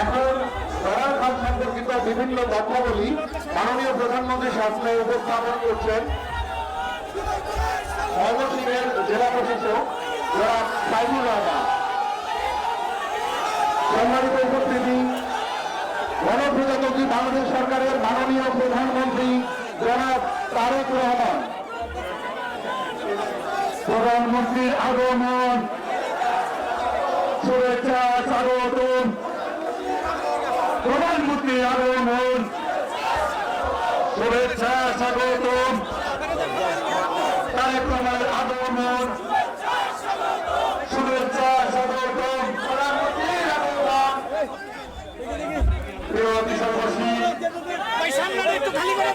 এখন ধরার খাল সম্পর্কিত বিভিন্ন তথ্যাবলী মাননীয় প্রধানমন্ত্রী শাসনে উপস্থাপন করছেন ময়মনসিংহের জেলা প্রশাসক জনাব সাইদুর রহমান। সম্মানিত উপস্থিতি, গণপ্রজাতন্ত্রী বাংলাদেশ সরকারের মাননীয় প্রধানমন্ত্রী জনাব তারেক রহমান। প্রধানমন্ত্রীর আগমন, শুভেচ্ছা, স্বাগতম। প্রধানমন্ত্রীর আগমন, শুভেচ্ছা, স্বাগতম। তারেক রহমানের আগমন, শুভেচ্ছা, স্বাগতম। প্রধানমন্ত্রীর আগমন। প্রিয় দেশবাসী,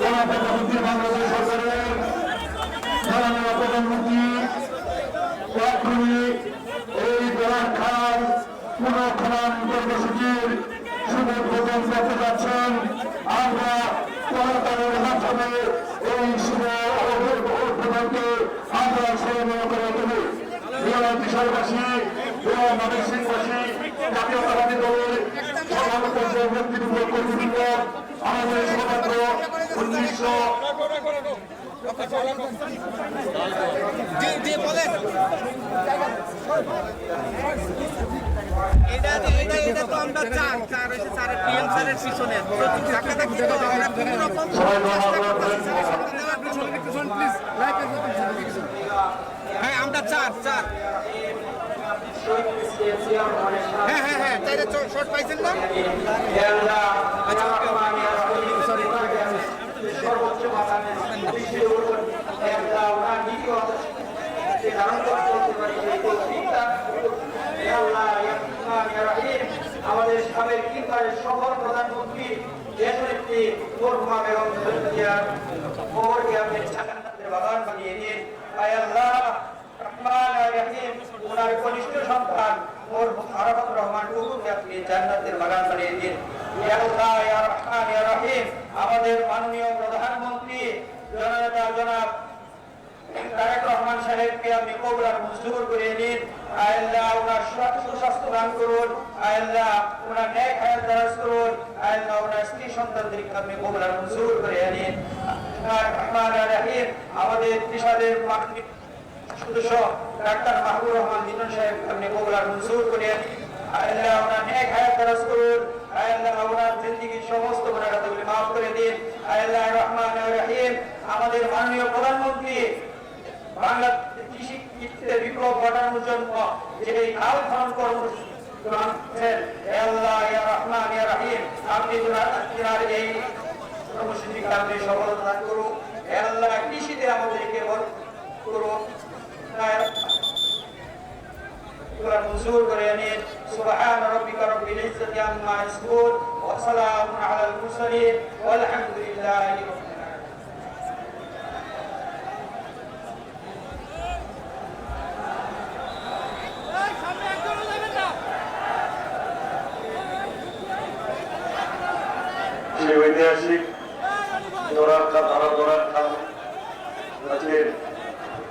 গণপ্রজাতন্ত্রী বাংলাদেশ সরকারের মাননীয় প্রধানমন্ত্রী এই জোয়ার খাল পুনঃখনন কর্মসূচির শুভ উদ্বোধন করতে যাচ্ছেন। আমরা জনতার মাধ্যমে এই শুভ উদ্বোধনকে আমরা স্মরণীয় করে তুলি। প্রিয় দেশবাসী, প্রিয় ময়মনসিংহবাসী, জাতীয়তাবাদী দলের সভাপতি পর্যায়ের ব্যক্তিবৃন্দ, কর্মীবৃন্দ, আমাদের শুধুমাত্র 1900 এটা তো আমরা চার হয়েছে স্যারের পিএম স্যারের পিছনে হ্যাঁ আমরা চার হ্যাঁ চাইলে শর্ট পাইছেন না। সর্বোচ্চ আমাদের সাবেক কিংবারের সফল প্রধানমন্ত্রী দেশনেত্রী মরহুমা বেগম খালেদা জিয়ার কবরকে আপনি জান্নাতের বাগান বানিয়ে দিন। আল্লাহ রহমান রহিম, ওনার কনিষ্ঠ সন্তান মরহুম আরাফাত রহমান টুকুকে আপনি জান্নাতের বাগান বানিয়ে দিন। আল্লাহ ইয়া রহমান ইয়া রহিম, আমাদের মাননীয় প্রধানমন্ত্রী জনাব তারেক রহমান সাহেবকে আপনি কবুল আর মঞ্জুর করে নিন। আল্লাহ ওনার সুস্বাস্থ্য দান করুন। আল্লাহ ওনার নেক হায়াত দারাজ করুন। আল্লাহ ওনার স্ত্রী সন্তানদেরকে আপনি কবুল আর মঞ্জুর করে নিন। রহমান রহিম, আমাদের ত্রিশালের সদস্য ডাক্তার মাহবুব রহমান জিনন সাহেব আপনি কবুল আর মঞ্জুর করে নিন। আল্লাহ ওনার নেক হায়াত দারাজ করুন। আল্লাহ ওনার জিন্দেগীর সমস্ত গুনাহগুলো মাফ করে দিন। আল্লাহ রহমান রহিম, আমাদের মাননীয় প্রধানমন্ত্রী বাংলা কৃষি ক্ষেত্রে বিপ্লব ঘটানোর জন্য যে খাল খনন কর্মসূচি আল্লাহ ইয়া রহমান ইয়া রহিম, আপনি ওনার এই কর্মসূচিকে আপনি সফলতা দান করুন। আল্লাহ কৃষিতে আমাদেরকে করুন, মঞ্জুর করে নিন। সুবহান রাব্বিকা রাব্বিল ইজ্জাতি আম্মা ইয়াসিফুন ওয়া সালামুন আলাল মুরসালিন ওয়াল হামদুলিল্লাহি রাব্বিল ঐতিহাসিক জোয়ার খাল আজকে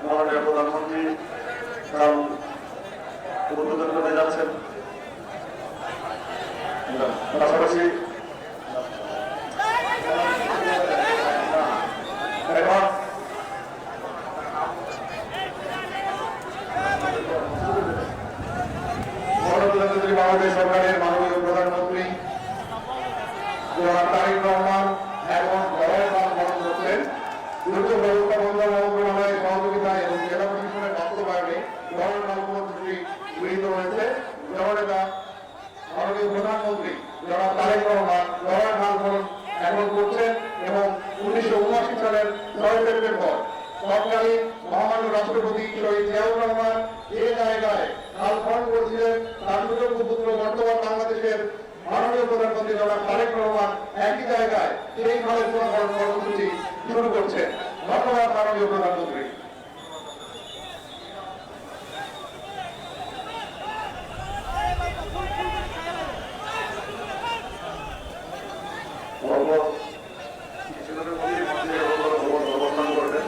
মাননীয় প্রধানমন্ত্রী খাল উদ্বোধন করতে যাচ্ছেন। পাশাপাশি এখন গণপ্রজাতন্ত্রী বাংলাদেশ সরকারের মাননীয় প্রধানমন্ত্রী জনাব তারেক রহমান এখন ঘরের কাজ গ্রহণ করছেন। দুর্যোগ ব্যবস্থাপনা মন্ত্রণালয়ের সহযোগিতা এবং জেলা প্রশাসনের বাস্তবায়নে ঘরের কাজ কর্মসূচি গৃহীত হয়েছে। জননেতা মাননীয় প্রধানমন্ত্রী জনাব তারেক রহমান ঘরের কাজ এখন করছেন এবং 1979 সালের 6 সেপ্টেম্বর তৎকালীন মহামান্য রাষ্ট্রপতি শহীদ জিয়াউর রহমান যে জায়গায় খাল খনন করেছিলেন তার সুযোগ্য পুত্র বর্তমান বাংলাদেশের মাননীয় প্রধানমন্ত্রী জনাব তারেক রহমান একই জায়গায় সেই খালের পুনর্খনন কর্মসূচি শুরু করছেন। ধন্যবাদ মাননীয় প্রধানমন্ত্রী। অবস্থান করবেন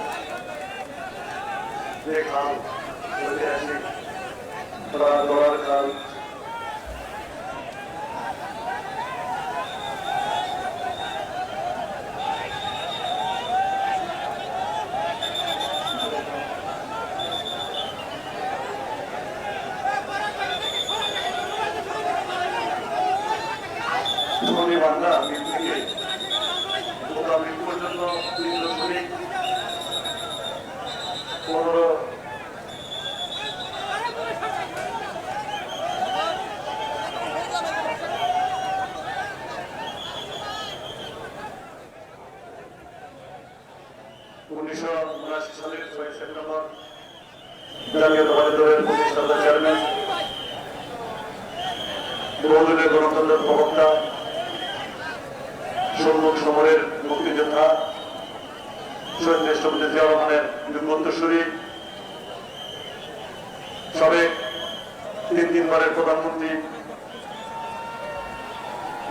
যে খাল ঐতিহাসিক ডলার খাল বাংলা থেকে মোটামুটি পর্যন্ত 15 1979 সালের 6 সেপ্টেম্বর জাতীয়তাবাদী দলের প্রতিষ্ঠাতা চেয়ারম্যান বহুদলীয় গণতন্ত্রের প্রবক্তা সম্মুখ সমরের মুক্তিযোদ্ধা শহীদ রাষ্ট্রপতি জিয়া রহমানের যুগোত্তরসূরি সাবেক 3 প্রধানমন্ত্রী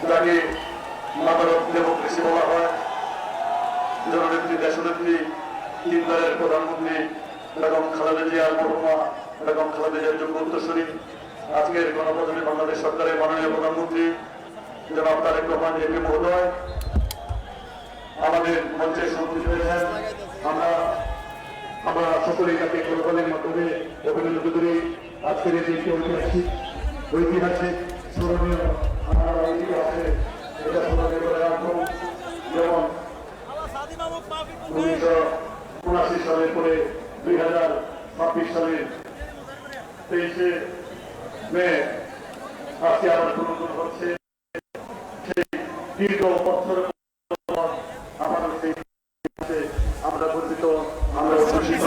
যাকে মাদার অফ ডেমোক্রেসি বলা হয়, জননেত্রী দেশনেত্রী 3 প্রধানমন্ত্রী বেগম খালেদা জিয়ার মরহুমা বেগম খালেদা জিয়ার যুগোত্তরসূরি আজকের গণপ্রজাতন্ত্রী বাংলাদেশ সরকারের মাননীয় প্রধানমন্ত্রী জনাব তারেক রহমান এমপি মহোদয় আমাদের মঞ্চে সম্মিলিত হয়েছেন। আমরা সকলেই তাকে কোরবানির মাধ্যমে অভিনন্দন করি। আজকের এই দিনটি ঐতিহাসিক স্মরণীয় আমরা ইতিহাসে এটা স্মরণীয় করে রাখবো। যেমন 1979 সালের পরে 2026 সালের 23 মে আজকে আবার পুনর্গঠন হচ্ছে। দীর্ঘ বছর আমাদের আমরা গর্বিত, আমরা উচ্ছ্বসিত।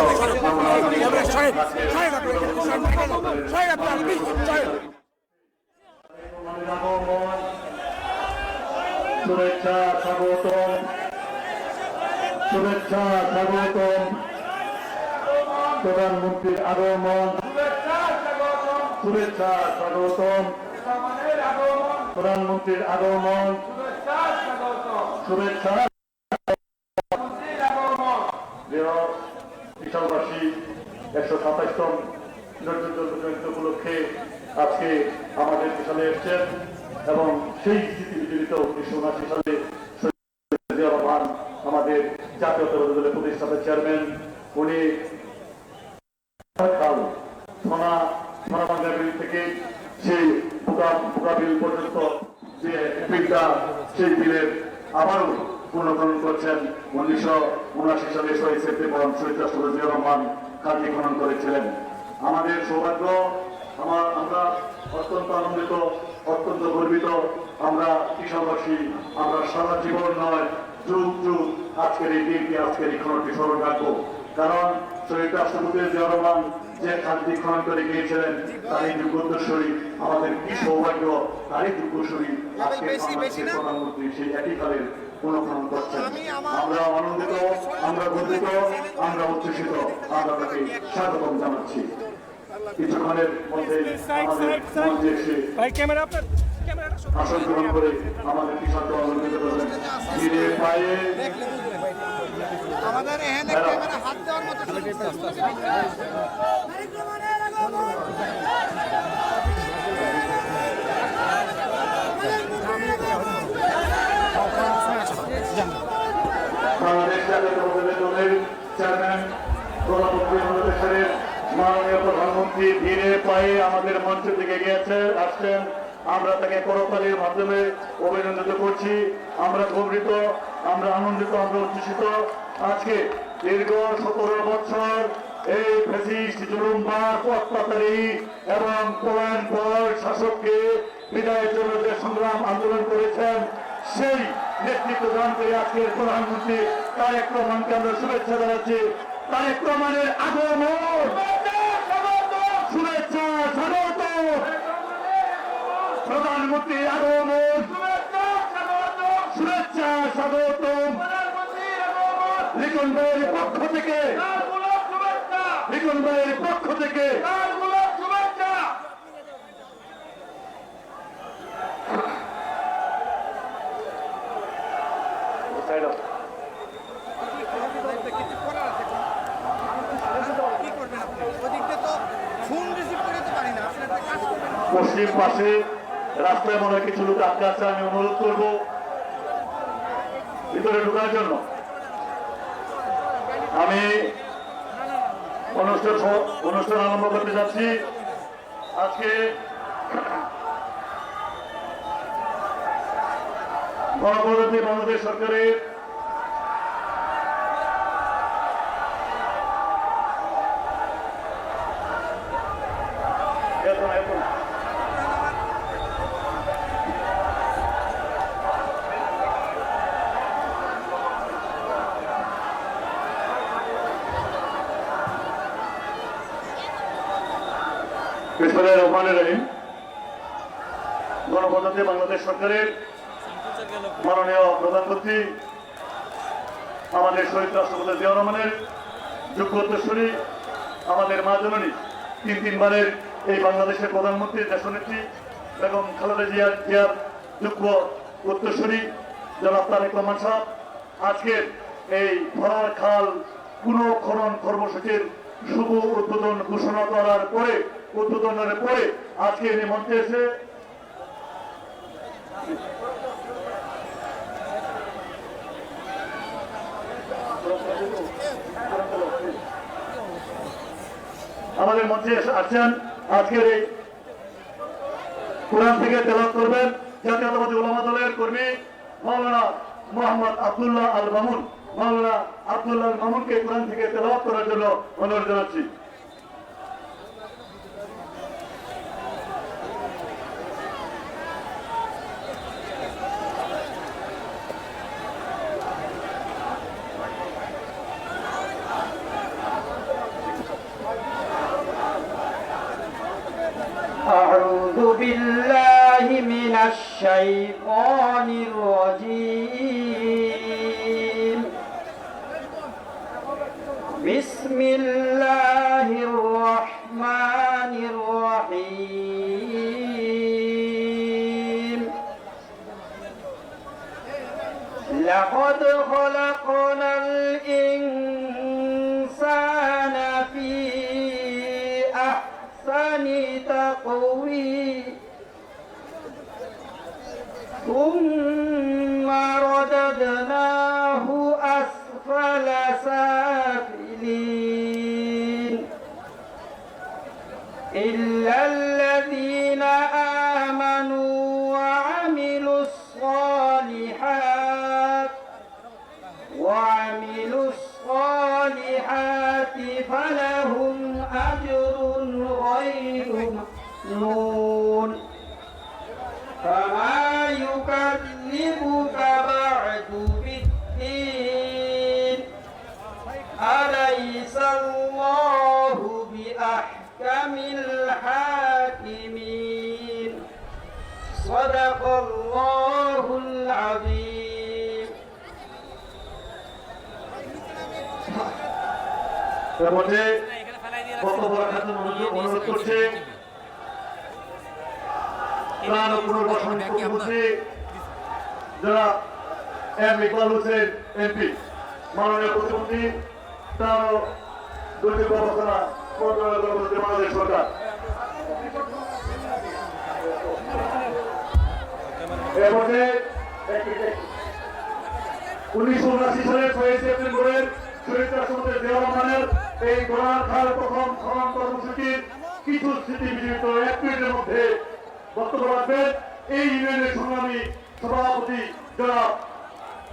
শুভেচ্ছা স্বাগতম, শুভেচ্ছা স্বাগতম, প্রধানমন্ত্রীর আগমন, শুভেচ্ছা স্বাগতম, প্রধানমন্ত্রীর আগমন, শুভেচ্ছা। বিশালবাসী 127তম জয়ন্তী উপলক্ষে আজকে আমাদের বিশালে এসছেন এবং সেই স্মৃতি বিজড়িত 1979 সালে জিয়া রহমান আমাদের জাতীয়তাবাদী দলের প্রতিষ্ঠাতা চেয়ারম্যান, উনি থানাবাঙ্গাবিল থেকে সেই বোকাবিল পর্যন্ত যে বিলটা সেই বিলের আবারও পুনর্গঠন করছেন। 1979 সালে 6 সেপ্টেম্বর শহীদ রাষ্ট্রপতি জিয়া রহমান খালটি খনন করেছিলেন। আমাদের সৌভাগ্য, আমরা অত্যন্ত আনন্দিত, অত্যন্ত গর্বিত। আমরা কিশোরবাসী, আমরা সারা জীবন নয় যুগ যুগ আজকের এই দিনটি, আজকের এই খননটি স্মরণ রাখবো। কারণ শহীদ রাষ্ট্রপতি জিয়া রহমান যে খালটি খনন করে গিয়েছিলেন তারই যুগোত্তরসূরি, আমাদের কি সৌভাগ্য, তারই যুগোত্তরসূরি আজকে প্রধানমন্ত্রী সেই একই খালের পুনঃখনন করছেন। আমরা আনন্দিত, আমরা গর্বিত, আমরা উচ্ছ্বসিত, আমরা তাকে স্বাগতম জানাচ্ছি। কিছুক্ষণের মধ্যে আমাদের মঞ্চে এসে আসন গ্রহণ করে আমাদের কৃষককে আনন্দিত করবেন। ধীরে পায়ে আমাদের এখানে ক্যামেরা হাত দেওয়ার মতো বাংলাদেশ জাতীয়তাবাদী দলের চেয়ারম্যান প্রধানমন্ত্রী মাননীয় প্রধানমন্ত্রী ধীরে পায়ে আমাদের মঞ্চ থেকে আসছেন। আমরা তাকে করতালির মাধ্যমে অভিনন্দিত করছি। আমরা গর্বিত, আমরা আনন্দিত, আমরা উচ্ছ্বসিত। আজকে দীর্ঘ 17 বছর এই ফ্যাসিস্ট জুলুমবাজ পথপাতারি এবং পলায়নপর শাসককে বিদায়ের জন্য যে সংগ্রাম আন্দোলন করেছেন, সেই নেতৃত্ব দান করে আজকের প্রধানমন্ত্রী তারেক রহমানকে আমরা শুভেচ্ছা জানাচ্ছি। তারেক রহমানের আগমন, শুভেচ্ছা স্বাগত, প্রধানমন্ত্রী আগমন, শুভেচ্ছা স্বাগত। লিটন ভাইয়ের পক্ষ থেকে, লিটন ভাইয়ের পক্ষ থেকে কি করবেন আপনি? ওদিক দিয়ে তো ফোন রিসিভ করে দিতে পারি না, আপনার পশ্চিম পাশে রাস্তায় মনে হয় কিছু লোক আটকে আছে, আমি অনুরোধ করব ভিতরে ঢোকার জন্য। আমি অনুষ্ঠান আরম্ভ করতে যাচ্ছি। আজকে গণপ্রজাতন্ত্রী বাংলাদেশ সরকারের গণপ্রজাতন্ত্রী বাংলাদেশ সরকারের মাননীয় প্রধানমন্ত্রী আমাদের শহীদ রাষ্ট্রপতি জিয়াউর রহমানের যোগ্য উত্তরসূরি, আমাদের মা জননী তিনবারের এই বাংলাদেশের প্রধানমন্ত্রী দেশনেত্রী বেগম খালেদা জিয়ার যোগ্য উত্তরসূরি জনাব তারেক রহমান সাহেব আজকের এই ভরার খাল পুনঃখনন কর্মসূচির শুভ উদ্বোধন ঘোষণা করার পরে আজকে ইনি মঞ্চে এসে আমাদের মঞ্চে আসছেন। আজকের এই কোরআন থেকে তেলাওয়াত করবেন জাতীয়তাবাদী উলামা দলের কর্মী মাওলানা মোহাম্মদ আব্দুল্লাহ আল মামুন। মাওলানা আব্দুল্লাহ আল মামুনকে কোরআন থেকে তেলাওয়াত করার জন্য অনুরোধ জানাচ্ছি। أعوذ بالله من الشيطان الرجيم بسم الله الرحمن الرحيم لقد خلقنا الإنسان في أحسن تقويم ثم رددناه أسفل سافلين إلا الذين آمنوا وعملوا الصالحات فلهم أجر غير ممنون فما يكذبك بعد بالدين أليس الله بأحكم الحاكمين صدق الله العظيم বক্তব্য রাখার জন্য অনুরোধ করছে প্রাণ ও পুনর্বাসন প্রতিমন্ত্রী যারা এম ইকবাল হোসেন এমপি, মাননীয় প্রতিমন্ত্রী প্রাণ ও দুর্যোগ ব্যবস্থাপনা মন্ত্রণালয় বাংলাদেশ সরকার। এর মধ্যে 1979 সালের 6 সেপ্টেম্বরের শহীদ রাষ্ট্রপতি জিয়াউর রহমানের এই গোড়ার খাল প্রথম খনন কর্মসূচির কিছু স্মৃতি বিজড়িত 1 মিনিটের মধ্যে বক্তব্য রাখবেন এই ইউনিয়নের সংগ্রামী সভাপতি জনাব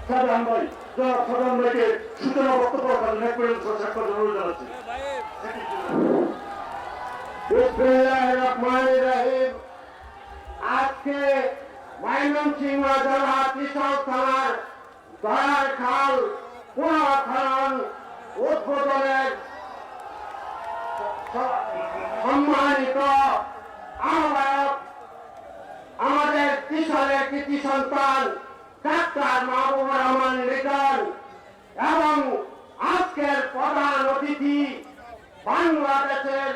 শাহজাহান ভাইকে সূচনা বক্তব্য রাখার জন্য 1 মিনিট স্বাক্ষর অনুরোধ জানাচ্ছি। বিসমিল্লাহির রহমানির রহিম। আজকে ময়মনসিংহ জেলা কৃষক থানার দয়ার খাল পুনঃখনন উদ্বোধনের সম্মানিত আহ্বায়ক আমাদের কিশোরের কৃতি সন্তান ডাক্তার মাহবুবুর রহমান লিটন এবং আজকের প্রধান অতিথি বাংলাদেশের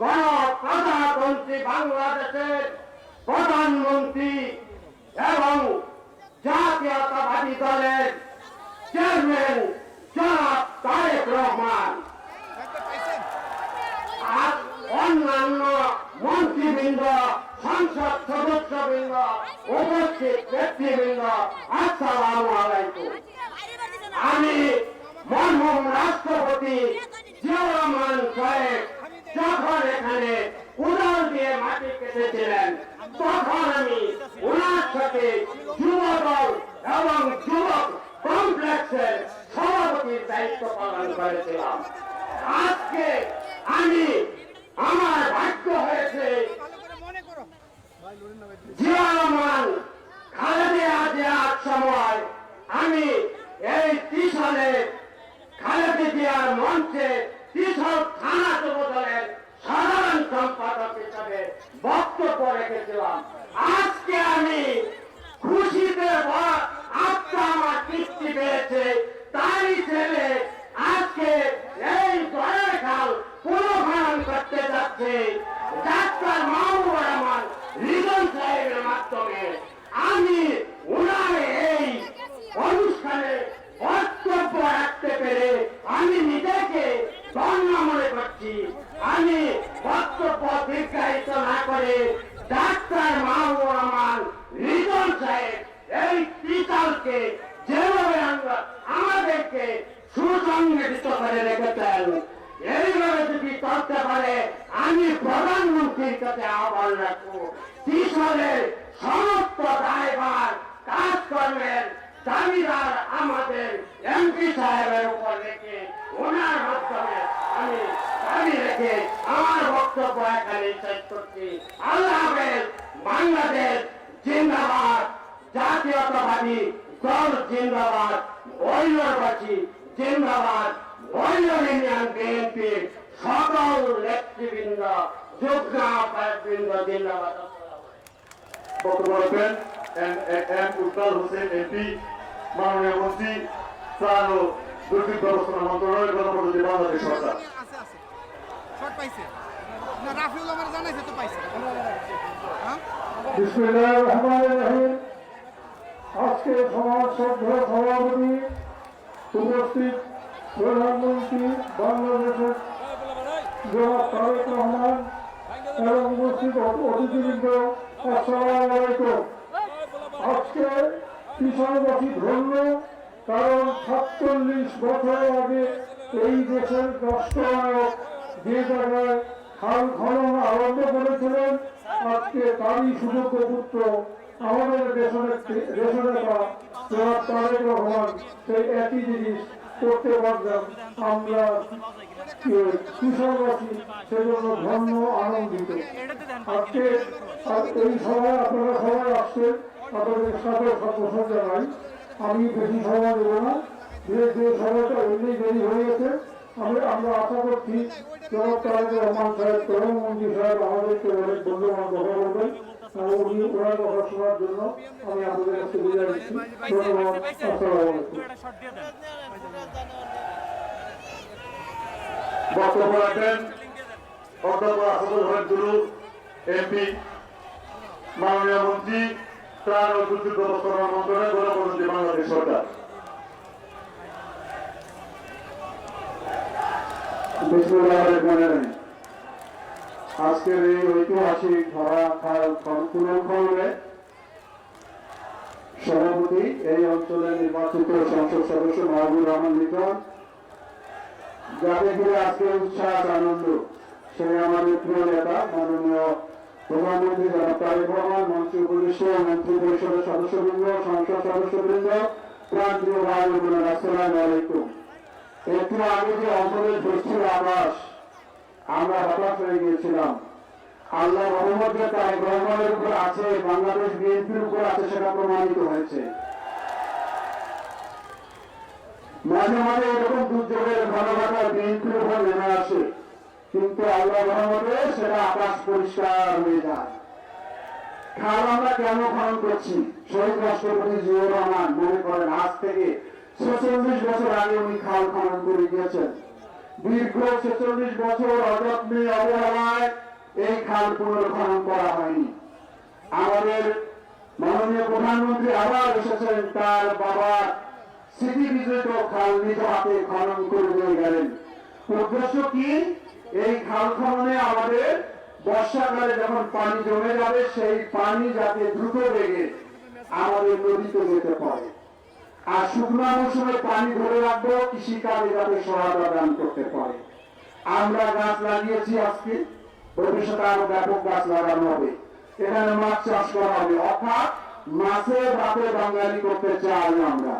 গণপ্রজাতন্ত্রী বাংলাদেশের প্রধানমন্ত্রী এবং জাতীয়তাবাদী দলের চেয়ারম্যান জনাব তারেক রহমান, অন্যান্য মন্ত্রী নেতৃবৃন্দ, সংসদ সদস্যবৃন্দ, উপস্থিত নেতৃবৃন্দ, আসসালামু আলাইকুম। আমি মরহুম রাষ্ট্রপতি জিয়াউর রহমান সাহেব যখন এখানে উদাল দিয়ে মাটি কেটেছিলেন, তখন আমি ওনার সাথে যুবদল এবং যুবক কমপ্লেক্সের সভাপতির দায়িত্ব পালন করেছিলাম। আজকে আমি আমার ভাগ্য হয়েছে জিয়াউর রহমান খালেদা জিয়ার সময় আমি এই ত্রিশালে খালেদা জিয়ার মঞ্চে ত্রিশাল থানা যুবদলের সাধারণ সম্পাদক হিসাবে বক্তব্য রেখেছিলাম। আজকে আমি খুশিতে আত্মা আমার তৃপ্তি পেয়েছে, তাই ছেলে আজকে এই দলের খাল পুনর্খনন করতে যাচ্ছে ডাক্তার মাহবুবুর রহমান রিজন সাহেবের মাধ্যমে। আমি ওনার এই অনুষ্ঠানে বক্তব্য রাখতে পেরে আমি নিজেকে ধন্য মনে করছি। আমি বক্তব্য দীর্ঘায়িত না করে ডাক্তার মাহবুবুর রহমান রিজন সাহেব এই ত্রিশালকে যেভাবে আমাদেরকে সুসংগঠিত করে রেখেছেন, এইভাবে যদি করতে পারে আমি প্রধানমন্ত্রীর কাছে আহ্বান রাখবো ত্রিশালের সমস্ত দায়ভার কাজকর্মের দাবিদার আমাদের এমপি সাহেবের উপর রেখে ওনার মাধ্যমে আমি দাবি রেখে আমার বক্তব্য এখানে শেষ করছি। আল্লাহ হাফেজ। বাংলাদেশ জিন্দাবাদ, জাতীয়তাবাদী দল জিন্দাবাদ, বৈরবাসী জিন্দাবাদ, বৈর ইউনিয়ন বিএনপির সকল নেতৃবৃন্দ, যুগ্ম আহ্বায়কবৃন্দ জিন্দাবাদ। বক্তব্য রাখবেন এম উত্তাল হোসেন এমপি, মাননীয় মন্ত্রী, ত্রাণ ও দুর্যোগ ব্যবস্থাপনা মন্ত্রণালয়, গণপ্রজাতন্ত্রী বাংলাদেশ সরকার। আছে আছে শর্ট পাইছে না, রাফিউল আমার জানাইছে তো পাইছে। হ্যাঁ বিসমিল্লাহির রহমানির রহিম। আজকে সমাজ শ্রদ্ধা সভাপতি, উপস্থিত প্রধানমন্ত্রী বাংলাদেশের জনাব তারেক রহমান এবং উপস্থিত অতিথিবৃন্দ, আসসালামু আলাইকুম। আজকে ত্রিশালবাসী ধন্য, কারণ ৪৭ বছর আগে এই দেশের রাষ্ট্রনায়ক যে জায়গায় খাল খনন আরম্ভ করেছিলেন, আজকে তারই সুযোগ্য পুত্র আমাদের দেশনেতা জনাব তারেক রহমান সেই একই জিনিস করতে পারলাম। আমরা ত্রিশালবাসী সেজন্য ধন্য, আনন্দিত। আজকে এই সভায় আপনারা সবাই আসছেন, আপনাদের সাথে সম্বোধন জানাই। আমি বেশি সময় দেবো না, যে সময়টা এমনি দেরি হয়ে গেছে। আমরা আশা করছি জনাব তারেক রহমান সাহেব, প্রধানমন্ত্রী সাহেব আমাদেরকে অনেক মূল্যবান কথা বলবেন। উনি ওনার কথা শোনার জন্য আমি আপনাদের কাছে বিদায় দিচ্ছি। ধন্যবাদ। আসসালামু আলাইকুম। বক্তব্য রাখবেন অধ্যক্ষ আসাদুল হক দুলু এমপি, মাননীয় মন্ত্রী, ত্রাণ ও দুর্যোগ ব্যবস্থাপনা মন্ত্রণালয়, গণপ্রজাতন্ত্রী বাংলাদেশ সরকার। বিসমিল্লাহির রহমানির রহিম। আজকের এই ঐতিহাসিক ধরা খাল পুনর্খননে সভাপতি এই অঞ্চলের নির্বাচিত সংসদ সদস্য মাহবুবুর রহমান লিটন, যাকে ঘিরে আজকে উৎসাহ আনন্দ, সেই আমাদের প্রিয় নেতা মাননীয় প্রধানমন্ত্রী জনাব তারেক রহমান, মন্ত্রী উপদেষ্টা, মন্ত্রী পরিষদের সদস্যবৃন্দ, সংসদ সদস্যবৃন্দ, প্রান্তীয় ভাই ও বোনেরা, আসসালামু আলাইকুম। একটু আগে যে অঞ্চলের ঝরছিল আকাশ, আমরা হতাশ হয়ে গিয়েছিলাম। আল্লাহ রহমত যে তারেক রহমানের উপর আছে, বাংলাদেশ বিএনপির উপর আছে, সেটা প্রমাণিত হয়েছে। মাঝে মাঝে এরকম দুর্যোগের ঘনঘটা বিএনপির উপর নেমে আসে, কিন্তু আল্লাহ রহমতে সেটা আকাশ পরিষ্কার হয়ে যায়। খাল আমরা কেন খনন করছি? শহীদ রাষ্ট্রপতি জিয়াউর রহমান মনে করেন আজ থেকে ৪৬ বছর আগে উনি খাল খনন করে গিয়েছেন। দীর্ঘ ৪৬ বছর অযত্নে অবহেলায় এই খাল পুনর্খনন করা হয়নি। আমাদের মাননীয় প্রধানমন্ত্রী আবার এসেছেন, তার বাবার স্মৃতি বিজড়িত খাল নিজ হাতে খনন করে দিয়ে গেলেন। উদ্দেশ্য কি? এই খাল খননে আমাদের বর্ষাকালে যখন পানি জমে যাবে সেই পানি যাতে দ্রুত বেগে আমাদের নদীতে যেতে পারে, আর শুকনো মৌসুমে পানি ধরে রাখবো কৃষিকাজে যাতে সহায়তা দান করতে পারে। আমরা গাছ লাগিয়েছি, আজকে ভবিষ্যতে আরো ব্যাপক গাছ লাগানো হবে। এখানে মাছ চাষ করা হবে, অর্থাৎ মাছের ভাতে বাঙালি করতে চাই আমরা।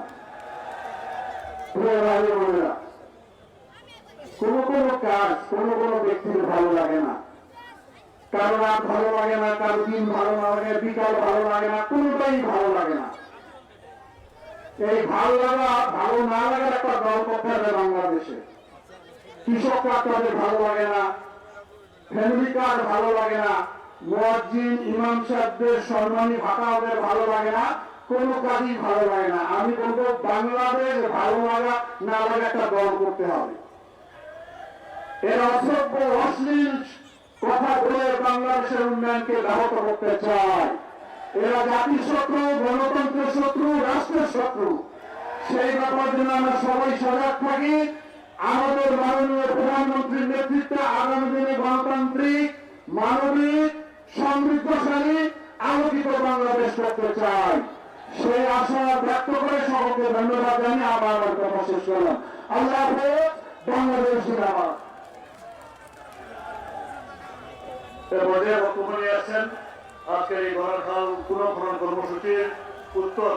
প্রিয় ভাই বোনেরা, কোনো কাজ কোনো ব্যক্তির ভালো লাগে না, কারো রাত ভালো লাগে না, কারো দিন ভালো না লাগে, বিকাল ভালো লাগে না, কোনোটাই ভালো লাগে না। এই ভালো লাগা ভালো না লাগার একটা দল করতে হবে বাংলাদেশে। কৃষকরা তাদের ভালো লাগে না, ফ্যামিলি কার্ড ভালো লাগে না, মুয়াজ্জিন ইমাম সাহেবদের সম্মানী ভাতা ওদের ভালো লাগে না, কোনো কাজই ভালো লাগে না। আমি বলবো বাংলাদেশ ভালো লাগা না লাগা একটা দল করতে হবে। এর অসভ্য অশ্লীল কথা বলে বাংলাদেশের উন্নয়নকে ব্যাহত করতে চায়। এরা জাতির শত্রু, গণতন্ত্রের শত্রু, রাষ্ট্রের শত্রু। সেই ব্যাপারে জন্য আমরা সবাই সজাগ থাকি। আমাদের মাননীয় প্রধানমন্ত্রীর নেতৃত্বে আগামী দিনে গণতান্ত্রিক, মানবিক, সমৃদ্ধশালী, আলোকিত বাংলাদেশ করতে চাই। সেই আশা ব্যক্ত করে সকলকে ধন্যবাদ জানিয়ে আমার কথা শেষ করলাম। আল্লাহ হাফেজ। বাংলাদেশ জিন্দাবাদ। পর্যায়ে বক্তব্য নিয়ে আসছেন আজকের এই গণখাল পুনঃখনন কর্মসূচির উত্তর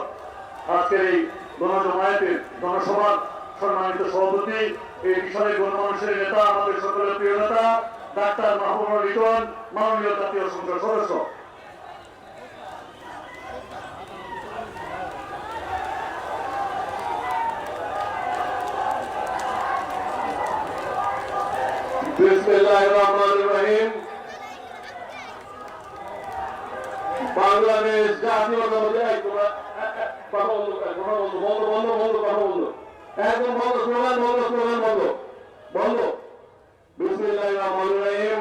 আজকের এই গণজমায়েতের জনসভার সম্মানিত সভাপতি, এই বিষয়ে গণমানুষের নেতা, আমাদের সকলের প্রিয় নেতা ডাক্তার মাহবুবুর রিটন, মাননীয় জাতীয় সংসদ সদস্য। বিসমিল্লাহির রহমানির রহিম। বাংলাদেশ জাতীয়তাবাদী একদম বন্ধ, স্লোগান বন্ধ। বিসমিল্লাহির রহমানির রহিম।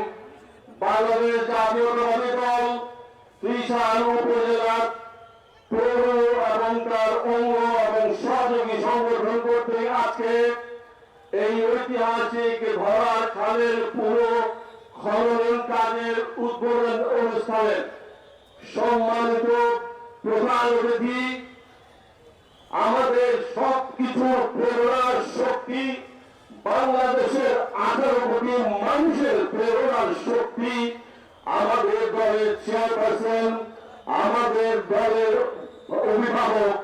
বাংলাদেশ জাতীয়তাবাদী দল ত্রিশাল উপজেলার পৌর এবং তার অঙ্গ এবং সহযোগী সংগঠন করতে আজকে এই ঐতিহাসিক ভরার খালের পুরো খনন কাজের উদ্বোধন অনুষ্ঠানের সম্মানিত প্রধান অতিথি, আমাদের সবকিছু প্রেরণার শক্তি, বাংলাদেশের 18 কোটি মানুষের প্রেরণার শক্তি, আমাদের দলের চেয়ারপারসন, আমাদের দলের অভিভাবক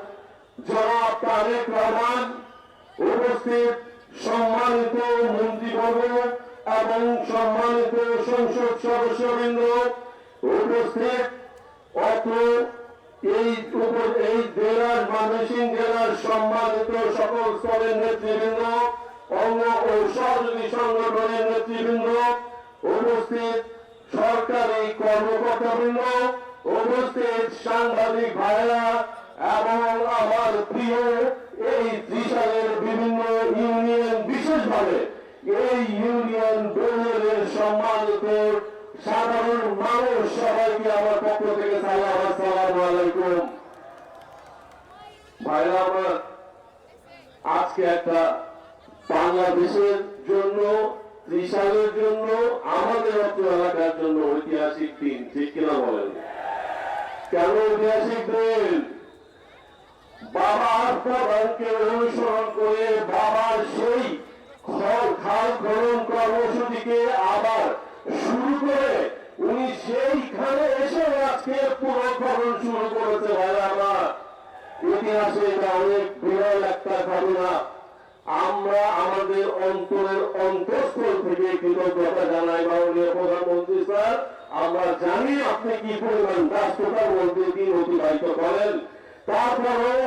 জনাব তারেক রহমান, উপস্থিত সম্মানিত মন্ত্রীবর্গ এবং সম্মানিত সংসদ সদস্যবৃন্দ, উপস্থিত অত্র এই জেলার ময়মনসিংহ জেলার সম্মানিত সকল স্তরের নেতৃবৃন্দ, অঙ্গ ও সহযোগী সংগঠনের নেতৃবৃন্দ, উপস্থিত সরকারি কর্মকর্তাবৃন্দ, উপস্থিত সাংবাদিক ভাইরা এবং আমার প্রিয় এই ত্রিশালের বিভিন্ন ইউনিয়ন, বিশেষভাবে এই ইউনিয়ন দলের সম্মানিত সাধারণ মানুষ, সবাইকে আমার পক্ষ থেকে সালাম, আসসালামু আলাইকুম। ভাইরা আমার, আজকে একটা বাংলাদেশের জন্য, ত্রিশালের জন্য, আমাদের অত্র এলাকার জন্য ঐতিহাসিক দিন, ঠিক কিনা বলেন? কেন ঐতিহাসিক দিন? বাবার প্রধানকে অনুসরণ করে বাবার সেই খাল খনন কর্মসূচিকে আবার শুরু করে উনি সেইখানে এসে আজকে পুরো খনন শুরু করেছে। ভাইরা আমার, ইতিহাসে এটা অনেক বিরল একটা ঘটনা। আমরা আমাদের অন্তরের অন্তঃস্থল থেকে কৃতজ্ঞতা জানাই মাননীয় প্রধানমন্ত্রী স্যার। আমরা জানি আপনি কি পরিমাণ ব্যস্ততার মধ্যে দিন অতিবাহিত করেন, তারপরেও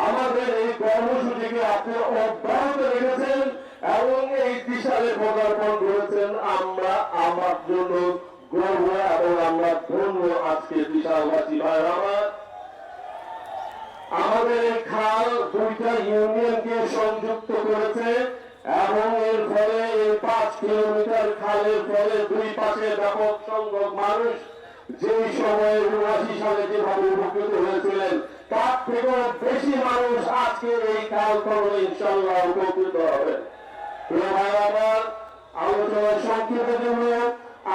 আমাদের এই কর্মসূচিকে আপনি অব্যাহত রেখেছেন এবং এই বিশালে পদার্পণ করেছেন। আমরা আমার জন্য গর্ব এবং আমরা ধন্য আজকে বিশালবাসী ভাই আমার। আমাদের এই খাল দুইটা ইউনিয়নকে সংযুক্ত করেছে এবং এর ফলে এই 5 কিলোমিটার খালের ফলে দুই পাশে ব্যাপক সংখ্যক মানুষ যেই সময়ে 79 সালে যেভাবে উপকৃত হয়েছিলেন তার থেকেও বেশি মানুষ আজকে এই খাল খননে ইনশাআল্লাহ উপকৃত হবে। আমার আলোচনা সংক্ষেপের জন্য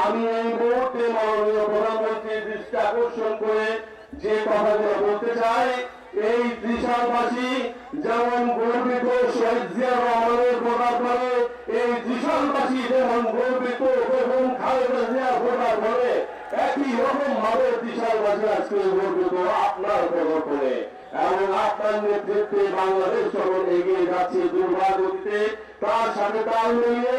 আমি এই মুহূর্তে মাননীয় প্রধানমন্ত্রীর দৃষ্টি আকর্ষণ করে যে কথাগুলো বলতে চাই, এই ত্রিশালবাসী যেমন গর্বিত শহীদ জিয়া রহমানের ভোটার করে, এই ত্রিশালবাসী যেমন গর্বিত এবং খালেদা জিয়া ভোটার করে, একই রকম ভাবে ত্রিশালবাসী আজকে গর্বিত আপনার ভোটার করে। এবং আপনার নেতৃত্বে বাংলাদেশ যখন এগিয়ে যাচ্ছে দুর্ভাগ্যতে, তার সাথে তাল মিলিয়ে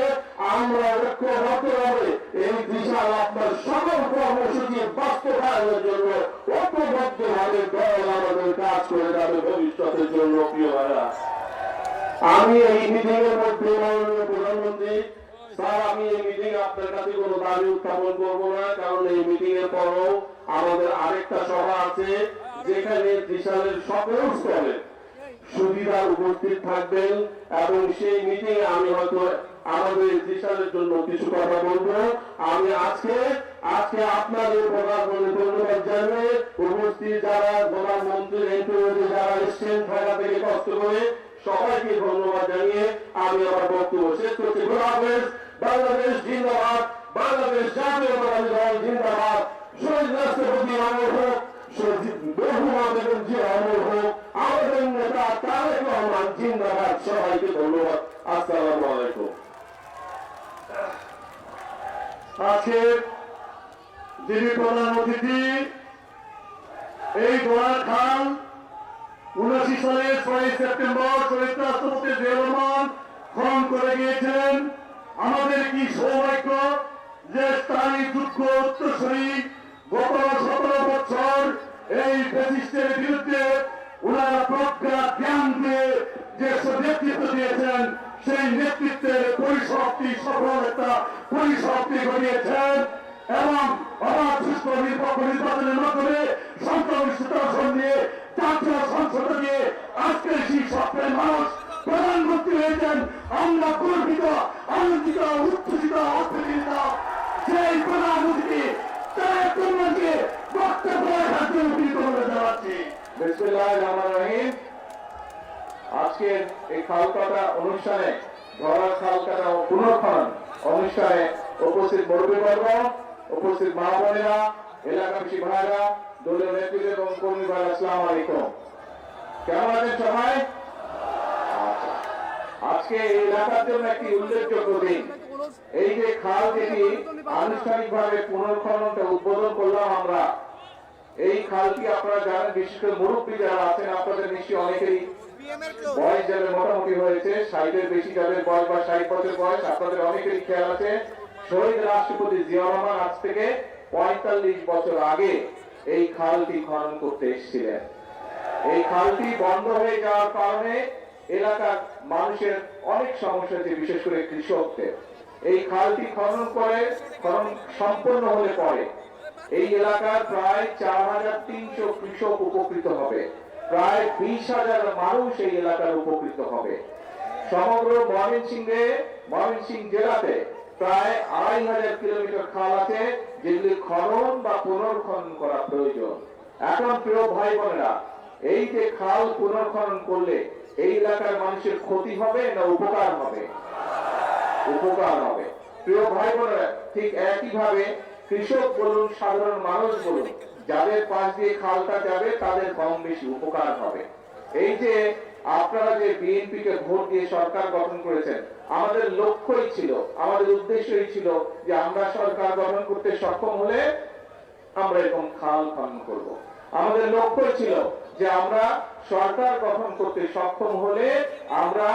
আমরা ঐক্যবদ্ধ হবে এই বিশাল আপনার সকল কর্মসূচি বাস্তবায়নের জন্য ঐক্যবদ্ধ ভাবে দল আমাদের কাজ করে যাবে ভবিষ্যতের জন্য। প্রিয় ভাইরা, আমি এই মিটিং এর মধ্যে মাননীয় প্রধানমন্ত্রী স্যার, আমি এই মিটিং আপনার কাছে কোনো দাবি উত্থাপন করবো না, কারণ এই মিটিং এর পরও আমাদের আরেকটা সভা আছে যেখানে বিশালের সকল স্তরে সুবিধার উপস্থিত থাকবেন এবং সেই মিটিং আমি হয়তো আমাদের বিশালের জন্য কিছু কথা বলবো। আমি আজকে আপনাদের প্রধানমন্ত্রী ধন্যবাদ জানিয়ে উপস্থিত যারা প্রধানমন্ত্রী এমপি যারা এসছেন ঢাকা থেকে কষ্ট করে সবাইকে ধন্যবাদ জানিয়ে আমি আমার বক্তব্য শেষ করছি। বাংলাদেশ জিন্দাবাদ, বাংলাদেশ জাতীয়তাবাদী দল জিন্দাবাদ, শহীদ রাষ্ট্রপতি অমর হোক, বহুমা বেগম জিয়া অমর হোক, আমাদের নেতা তারেক রহমান জিন্দাবাদ। সবাইকে ধন্যবাদ। আসসালামু আলাইকুম। আজকের যিনি প্রধান অতিথি, এই দোয়ার খাল 79 সালের 6 সেপ্টেম্বর শহীদ রাষ্ট্রপতি জিয়া রহমান খনন করে গিয়েছিলেন। আমাদের কি সৌভাগ্য যে স্থায়ী দুঃখ উত্তরসূরি গত 17 বছর এই ফ্যাসিস্টের বিরুদ্ধে ওনারা প্রজ্ঞা জ্ঞান দিয়ে যে নেতৃত্ব দিয়েছেন, সেই নেতৃত্বের পরিসমাপ্তি সফল একটা পরিসমাপ্তি ঘটিয়েছেন এবং অবাধ সুষ্ঠু নিরপেক্ষ নির্বাচনের মাধ্যমে সংখ্যাগরিষ্ঠতা আসন নিয়ে জাতীয় সংসদে নিয়ে আজকের সেই স্বপ্নের মানুষ প্রধানমন্ত্রী হয়েছেন। আমরা গর্বিত, আনন্দিত, উচ্ছ্বসিত, উত্তেজিত। সেই প্রধানমন্ত্রী তারেক রহমানকে বক্তব্য রাখার জন্য বিনীত জানাচ্ছি। বিসমিল্লাহির রহমানির রহিম। আজকের এই খালকাটা অনুষ্ঠানে, ধরা খালকাটা পুনর্খনন অনুষ্ঠানে উপস্থিত মুরব্বীবর্গ, উপস্থিত মা বোনেরা, এলাকাবাসী ভাইরা, দলীয় নেতৃত্ব এবং কর্মী ভাইরা, আসসালামু আলাইকুম। কেমন আছেন সবাই? আজকে এই এলাকার জন্য একটি উল্লেখযোগ্য দিন। এই যে খাল যেটি আনুষ্ঠানিকভাবে পুনর্খননটা উদ্বোধন করলাম আমরা, এই খালটি আপনারা জানেন, বিশেষ করে মুরব্বী যারা আছেন আপনাদের নিশ্চয়ই অনেকেরই বয়স যাদের মোটামুটি হয়েছে, 60-এর বেশি যাদের বয়স বা 60 বছর বয়স, আপনাদের অনেকেরই খেয়াল আছে শহীদ রাষ্ট্রপতি জিয়া রহমান আজ থেকে 45 বছর আগে এই খালটি খনন করতে এসেছিলেন। এই খালটি বন্ধ হয়ে যাওয়ার কারণে এলাকার মানুষের অনেক সমস্যা হচ্ছে, বিশেষ করে কৃষকদের। এই খালটি খনন সম্পন্ন হলে পরে এই এলাকার প্রায় 4300 কৃষক উপকৃত হবে, প্রায় 20,000 মানুষ এই এলাকার উপকৃত হবে। সমগ্র ময়মনসিংহ জেলাতে প্রায় 2500 কিলোমিটার খাল আছে যেগুলি খনন বা পুনর্খনন করা প্রয়োজন। এখন প্রিয় ভাই বোনেরা, এই যে খাল পুনর্খনন করলে এই এলাকার মানুষের ক্ষতি হবে না উপকার হবে? উপকার হবে। প্রিয় ভাই বোনেরা, ঠিক একইভাবে কৃষক বলুন, সাধারণ মানুষ বলুন, যাদের পাশ দিয়ে খালটা যাবে তাদের কম বেশি উপকার হবে। এই যে আপনারা যে বিএনপি কে ভোট দিয়ে সরকার গঠন করেছেন, আমাদের লক্ষ্যই ছিল, আমাদের উদ্দেশ্যই ছিল যে আমরা সরকার গঠন করতে সক্ষম হলে আমরা এরকম খাল খনন করব। আমাদের লক্ষ্য ছিল যে আমরা সরকার গঠন করতে সক্ষম হলে আমরা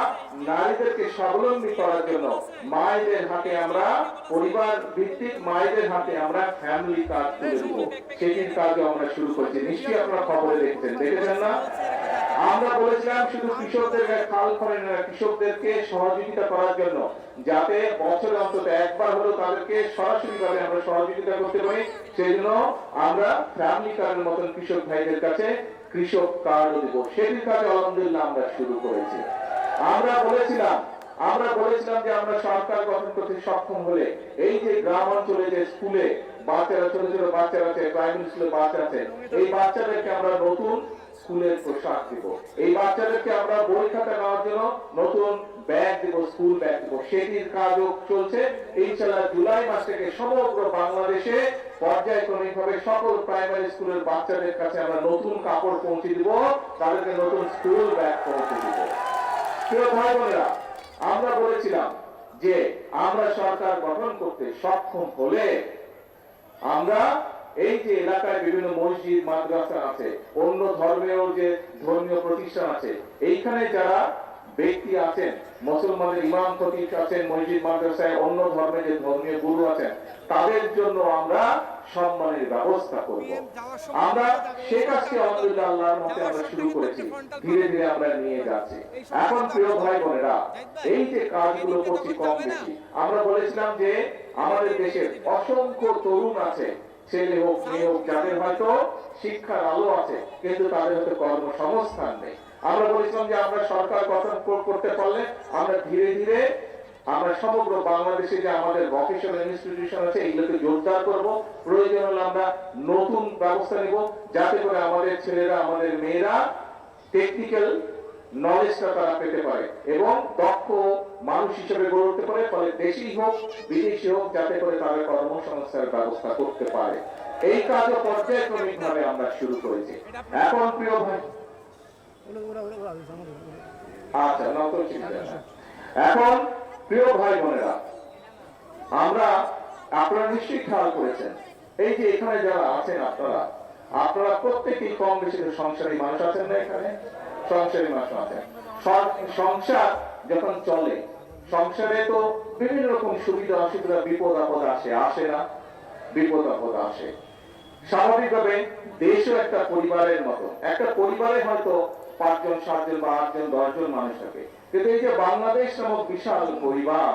নারীদেরকে স্বাবলম্বী করার জন্য মায়েদের হাতে আমরা পরিবার ভিত্তিক মায়েদের হাতে আমরা ফ্যামিলি কার্ড তুলে দেব। সেটির কাজও আমরা শুরু করেছি, নিশ্চয়ই আপনারা খবরে দেখেছেন না? আমরা বলেছিলাম শুধু কৃষকদের খাল খনন না, কৃষকদেরকে সহযোগিতা করার জন্য, যাতে বছরে অন্তত একবার হলেও তাদেরকে সরাসরি ভাবে আমরা সহযোগিতা করতে পারি, সেই জন্য আমরা ফ্যামিলি কার্ডের মতন কৃষক ভাইদের কাছে কৃষক কার্ড দেব। সেটির কাজে আলহামদুলিল্লাহ আমরা শুরু করেছি। আমরা বলেছিলাম যে আমরা সরকার গঠন করতে সক্ষম হলে এই যে গ্রাম অঞ্চলে যে স্কুলে বাচ্চারা, ছোট ছোট বাচ্চারা আছে, প্রাইমারি স্কুলে বাচ্চা আছে, এই বাচ্চাদেরকে আমরা নতুন স্কুলের পোশাক দিব। এই বাচ্চাদেরকে আমরা বই খাতা নেওয়ার জন্য নতুন ব্যাগ দেব, স্কুল ব্যাগ দেব, সেটির কাজও চলছে। ইনশাআল্লাহ জুলাই মাস থেকে সমগ্র বাংলাদেশে পর্যায়ক্রমিকভাবে সকল প্রাইমারি স্কুলের বাচ্চাদের কাছে আমরা নতুন কাপড় পৌঁছে দিব, তাদেরকে নতুন স্কুল ব্যাগ পৌঁছে দিব। প্রিয় ভাই বোনেরা, আমরা বলেছিলাম যে আমরা সরকার গঠন করতে সক্ষম হলে আমরা এই যে এলাকায় বিভিন্ন মসজিদ মাদ্রাসা আছে, অন্য ধর্মেও যে ধর্মীয় প্রতিষ্ঠান আছে, এইখানে যারা ব্যক্তি আছেন, মুসলমানের ইমাম খতিব আছেন, মসজিদ মাদ্রাসায় অন্য ধর্মের যে ধর্মীয় গুরু আছেন, তাদের জন্য আমরা সম্মানের ব্যবস্থা করব। আমরা সে কাজকে আলহামদুলিল্লাহ আল্লাহর মতে আমরা শুরু করেছি, ধীরে ধীরে আমরা নিয়ে যাচ্ছি। এখন প্রিয় ভাই বোনেরা, এই যে কাজগুলো করছি কম বেশি, আমরা বলেছিলাম যে আমাদের দেশের অসংখ্য তরুণ আছে, ছেলে হোক মেয়ে হোক, যাদের হয়তো শিক্ষার আলো আছে কিন্তু তাদের হয়তো কর্মসংস্থান নেই। আমরা বলেছিলাম যে আমরা সরকার গঠন করতে পারলে আমরা ধীরে ধীরে আমরা সমগ্র বাংলাদেশে যে আমাদের ভোকেশনাল ইনস্টিটিউশন আছে এগুলোকে জোরদার করব। প্রয়োজন হলে আমরা নতুন ব্যবস্থা নেব যাতে করে আমাদের ছেলেরা আমাদের মেয়েরা টেকনিক্যাল নলেজটা তারা পেতে পারে এবং দক্ষ মানুষ হিসেবে গড়ে উঠতে পারে, ফলে দেশি হোক বিদেশি হোক যাতে করে তাদের কর্মসংস্থানের ব্যবস্থা করতে পারে। এই কাজও পর্যায়ক্রমিকভাবে আমরা শুরু করেছি। এখন প্রিয় ভাই, আচ্ছা নতুন এখন প্রিয় ভাই বোনেরা, আপনারা নিশ্চয়ই খেয়াল করেছেন এই যে এখানে যারা আছেন আপনারা প্রত্যেকেই কম বেশি সংসারী মানুষ আছেন না? এখানে সংসারী মানুষ আছেন। সংসার যখন চলে, সংসারে তো বিভিন্ন রকম সুবিধা অসুবিধা বিপদ আপদ আসে না? বিপদ আপদ আসে। স্বাভাবিকভাবে দেশও একটা পরিবারের মতো, একটা পরিবারে হয়তো 5 জন 7 জন বা 8 জন 10 জন মানুষ থাকে, কিন্তু এই যে বাংলাদেশ নামক বিশাল পরিবার,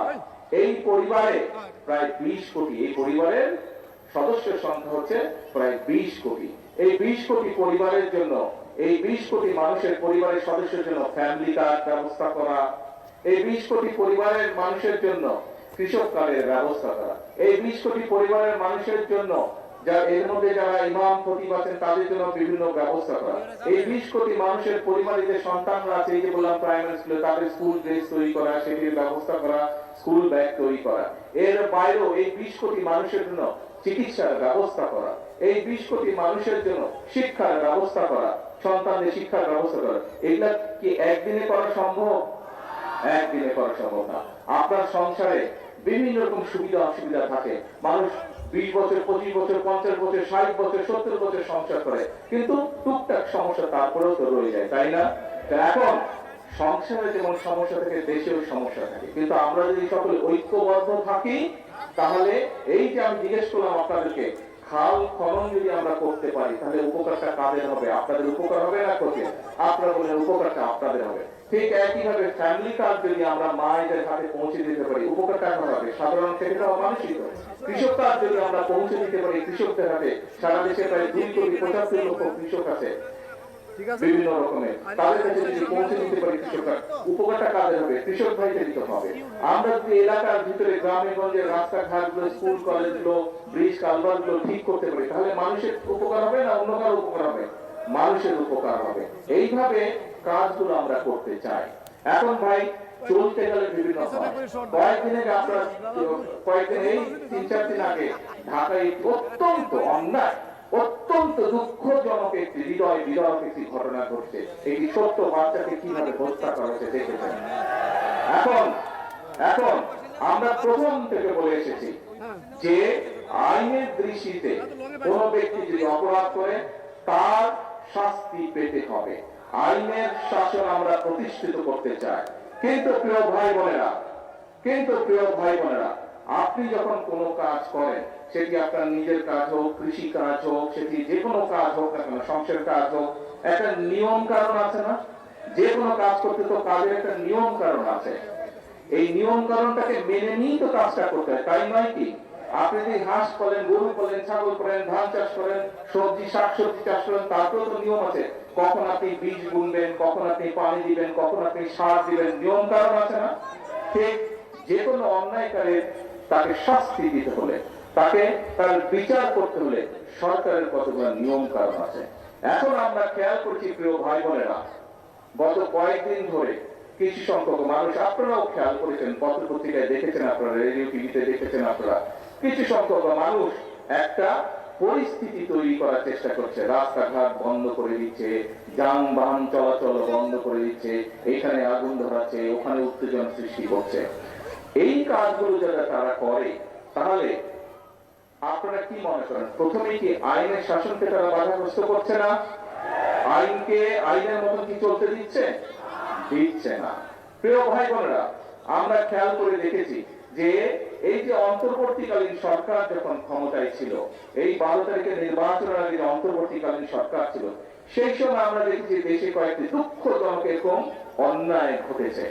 এই পরিবারে প্রায় 20 কোটি, এই পরিবারের সদস্যের সংখ্যা হচ্ছে প্রায় 20 কোটি। এই 20 কোটি পরিবারের জন্য, এই 20 কোটি মানুষের পরিবারের সদস্যের জন্য ফ্যামিলি কার্ড ব্যবস্থা করা, এই 20 কোটি পরিবারের মানুষের জন্য কৃষক কার্ডের ব্যবস্থা করা, এই 20 কোটি পরিবারের মানুষের জন্য এর মধ্যে যারা ইমাম খতিব আছেন তাদের জন্য বিভিন্ন ব্যবস্থা করা, এই 20 কোটি মানুষের পরিবারে যে সন্তানরা আছে, এই যে বললাম প্রাইমারি স্কুলে, তাদের স্কুল ড্রেস তৈরি করা, সেটির ব্যবস্থা করা, স্কুল ব্যাগ তৈরি করা। এর বাইরেও এই 20 কোটি মানুষের জন্য চিকিৎসার ব্যবস্থা করা, এই 20 কোটি মানুষের জন্য শিক্ষার ব্যবস্থা করা, সন্তানদের শিক্ষার ব্যবস্থা করা, এগুলা কি একদিনে করা সম্ভব? একদিনে করা সম্ভব না। আপনার সংসারে বিভিন্ন রকম সুবিধা অসুবিধা থাকে, মানুষ 20 বছর 25 বছর 50 বছর 60 বছর 70 বছর সংসার করে, কিন্তু টুকটাক সমস্যা তারপরেও তো রয়ে যায়, তাই না? এখন সংসারে যেমন সমস্যা থাকে, দেশেও সমস্যা থাকে, কিন্তু আমরা যদি সকলে ঐক্যবদ্ধ থাকি তাহলে এই যে আমি জিজ্ঞেস করলাম আপনাদেরকে, খাল খনন যদি আমরা করতে পারি তাহলে উপকারটা কাদের হবে? আপনাদের উপকার হবে না? করতে আপনারা বলেন উপকারটা আপনাদের হবে। ঠিক একইভাবে ফ্যামিলি কার্ড যদি আমরা মায়েদের হাতে পৌঁছে দিতে পারি, উপকারটা হবে সাধারণ ক্ষেত্রে মানুষই করে। কৃষক কার্ড যদি আমরা পৌঁছে দিতে পারি কৃষকদের হাতে, সারা দেশে প্রায় 2 কোটি 75 লক্ষ কৃষক আছে বিভিন্ন রকমের, তাদের কাছে যদি পৌঁছে দিতে পারি কৃষক কার্ড, উপকারটা কাদের হবে? কৃষক ভাইদের দিতে হবে। আমরা যদি এলাকার ভিতরে গ্রামে গঞ্জে রাস্তাঘাটগুলো, স্কুল কলেজগুলো, ব্রিজ কালভার্টগুলো ঠিক করতে পারি, তাহলে মানুষের উপকার হবে না অন্য কারো উপকার হবে? মানুষের উপকার হবে। এইভাবে কাজগুলো আমরা করতে চাই। এখন ভাই চলতে গেলে বিভিন্ন কয়েকদিন আগে আপনার কয়েকদিন এই 3-4 দিন আগে ঢাকায় অত্যন্ত অন্যায়, অত্যন্ত দুঃখজনক একটি হৃদয় বিদারক একটি ঘটনা ঘটছে। একটি ছোট্ট বাচ্চাকে কিভাবে হত্যা করা হয়েছে দেখেছেন। এখন আমরা প্রথম থেকে বলে এসেছি যে আইনের দৃষ্টিতে কোন ব্যক্তি যদি অপরাধ করে তার শাস্তি পেতে হবে। আইনের শাসন আমরা প্রতিষ্ঠিত করতে চাই। কিন্তু প্রিয় ভাই বোনেরা, আপনি যখন কোনো কাজ করেন, সেটি আপনার নিজের কাজ হোক, কৃষি কাজ হোক, সেটি যে কোনো কাজ হোক না কেন, সংসারের কাজ হোক, একটা নিয়ম কারণ আছে না? যে কোনো কাজ করতে তো কাজের একটা নিয়ম কারণ আছে। এই নিয়ম কারণটাকে মেনে নিয়ে তো কাজটা করতে হয়, তাই নয় কি? আপনি যদি হাঁস পালেন, গরু পালেন, ছাগল পালেন, ধান চাষ করেন, সবজি শাকসবজি চাষ করেন, তারপরেও তো নিয়ম আছে। কখন আপনি বীজ বুনবেন, কখন আপনি পানি দিবেন, কখন আপনি সার দিবেন, নিয়ম কারণ আছে না? ঠিক যে কোনো অন্যায়কারীর তাকে শাস্তি দিতে হলে, তাকে তার বিচার করতে হলে সরকারের কতগুলো নিয়ম কারণ আছে। এখন আমরা খেয়াল করছি প্রিয় ভাই বোনেরা, গত কয়েকদিন ধরে কিছু সংখ্যক মানুষ, আপনারাও খেয়াল করেছেন, পত্র পত্রিকায় দেখেছেন, আপনারা রেডিও টিভিতে দেখেছেন, আপনারা কিছু সংখ্যক মানুষ একটা পরিস্থিতি তৈরি করার চেষ্টা করছে, রাস্তাঘাট বন্ধ করে দিচ্ছে, যানবাহন চলাচল বন্ধ করে দিচ্ছে, এখানে আগুন ধরাচ্ছে, ওখানে উত্তেজনা সৃষ্টি করছে। এই কাজগুলো যারা তারা করে, তাহলে আপনারা কি মনে করেন, প্রথমেই কি আইনের শাসনকে তারা বাধাগ্রস্ত করছে না? আইনকে আইনের মতন কি চলতে দিচ্ছে? দিচ্ছে না। প্রিয় ভাই বোনেরা, আমরা খেয়াল করে দেখেছি যে এই যে অন্তর্বর্তীকালীন সরকার যখন ক্ষমতায় ছিল, এই 12 তারিখের নির্বাচনের আগে যে অন্তর্বর্তীকালীন সরকার ছিল, সেই সময় আমরা দেখেছি দেশে কয়েকটি দুঃখজনক এরকম অন্যায় ঘটেছে।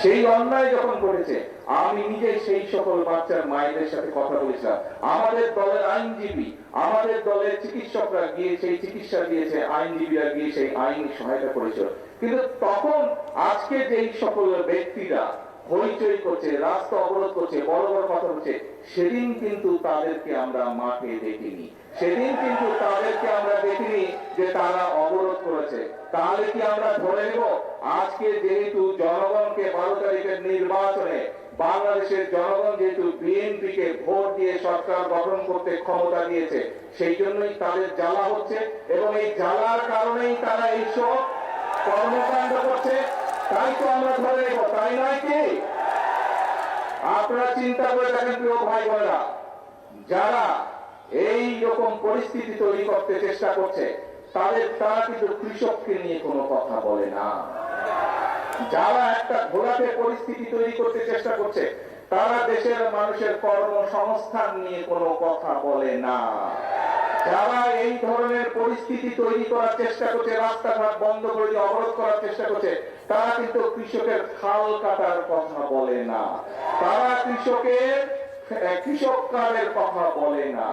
সেই অন্যায় যখন ঘটেছে, আমি নিজে সেই সকল বাচ্চার মায়েদের সাথে কথা বলেছিলাম। আমাদের দলের আইনজীবী, আমাদের দলের চিকিৎসকরা গিয়ে সেই চিকিৎসা দিয়েছে, আইনজীবীরা গিয়ে সেই আইনি সহায়তা করেছিল। কিন্তু তখন আজকে যেই সকল ব্যক্তিরা হইচই করছে, রাস্তা অবরোধ করছে, বড় বড় কথা বলছে, সেদিন কিন্তু তাদেরকে আমরা মাঠে দেখিনি, সেদিন কিন্তু তাদেরকে আমরা দেখিনি যে তারা অবরোধ করেছে। তাহলে কি আমরা ধরে নেব আজকে যেহেতু জনগণকে 12 তারিখের নির্বাচনে বাংলাদেশের জনগণ যেহেতু বিএনপি কে ভোট দিয়ে সরকার গঠন করতে ক্ষমতা দিয়েছে, সেই জন্যই তাদের জ্বালা হচ্ছে, এবং এই জ্বালার কারণেই তারা এইসব কর্মকাণ্ড করছে? তাই তো আমরা ধরে নেব, তাই নয় কি? আপনারা চিন্তা করে দেখেন প্রিয় ভাই বোনেরা, যারা এই রকম পরিস্থিতি তৈরি করতে চেষ্টা করছে, তারা কিন্তু কৃষককে নিয়ে কোনো কথা বলে না। যারা একটা ঘোলাটে পরিস্থিতি তৈরি করতে চেষ্টা করছে, তারা দেশের মানুষের কর্মসংস্থান নিয়ে কোনো কথা বলে না। যারা এই ধরনের পরিস্থিতি তৈরি করার চেষ্টা করছে, রাস্তাঘাট বন্ধ করে দিয়ে অবরোধ করার চেষ্টা করছে, তারা কিন্তু কৃষকের খাল কাটার কথা বলে না, তারা কৃষক কার্ডের কথা বলে না।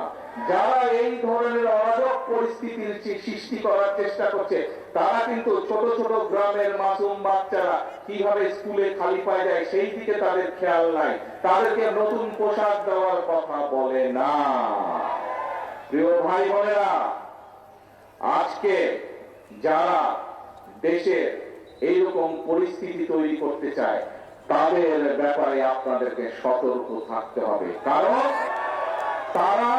যারা এই ধরনের অরাজক পরিস্থিতির সৃষ্টি করার চেষ্টা করছে, তারা কিন্তু ছোট ছোট গ্রামের মাসুম বাচ্চারা কিভাবে স্কুলে খালি পায় যায় সেই দিকে তাদের খেয়াল নাই, তাদেরকে নতুন পোশাক দেওয়ার কথা বলে না। প্রিয় ভাই বোনেরা, আজকে যারা দেশের এইরকম পরিস্থিতি তৈরি করতে চায়, তাদের ব্যাপারে আপনাদেরকে সতর্ক থাকতে হবে, কারণ তারা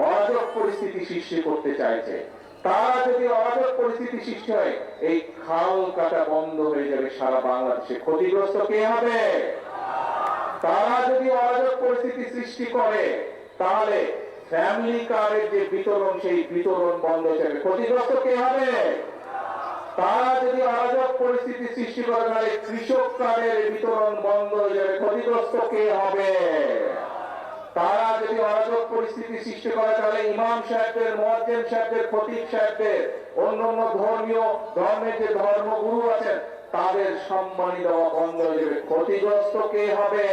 অরাজক পরিস্থিতি সৃষ্টি করতে চাইছে। তারা যদি অরাজক পরিস্থিতি সৃষ্টি হয়, এই খাল কাটা বন্ধ হয়ে যাবে সারা বাংলাদেশে। ক্ষতিগ্রস্ত কে হবে? তারা যদি অরাজক পরিস্থিতি সৃষ্টি করে, তাহলে ফ্যামিলি কার্ডের যে বিতরণ, সেই বিতরণ বন্ধ হয়ে যাবে। ক্ষতিগ্রস্ত কে হবে? তারা যদি অরাজক পরিস্থিতি সৃষ্টি করে, তাহলে কৃষক কার্ডের বিতরণ বন্ধ হয়ে যাবে। ক্ষতিগ্রস্ত কে হবে? তারা যদি অরাজক পরিস্থিতি সৃষ্টি করে, তাহলে ইমাম সাহেবদের, মুয়াজ্জিন সাহেবদের, খতিব সাহেবদের, অন্যান্য ধর্মের যে ধর্মগুরু আছেন, তাদের সম্মানী দেওয়া বন্ধ হয়ে যাবে। ক্ষতিগ্রস্ত কে হবে?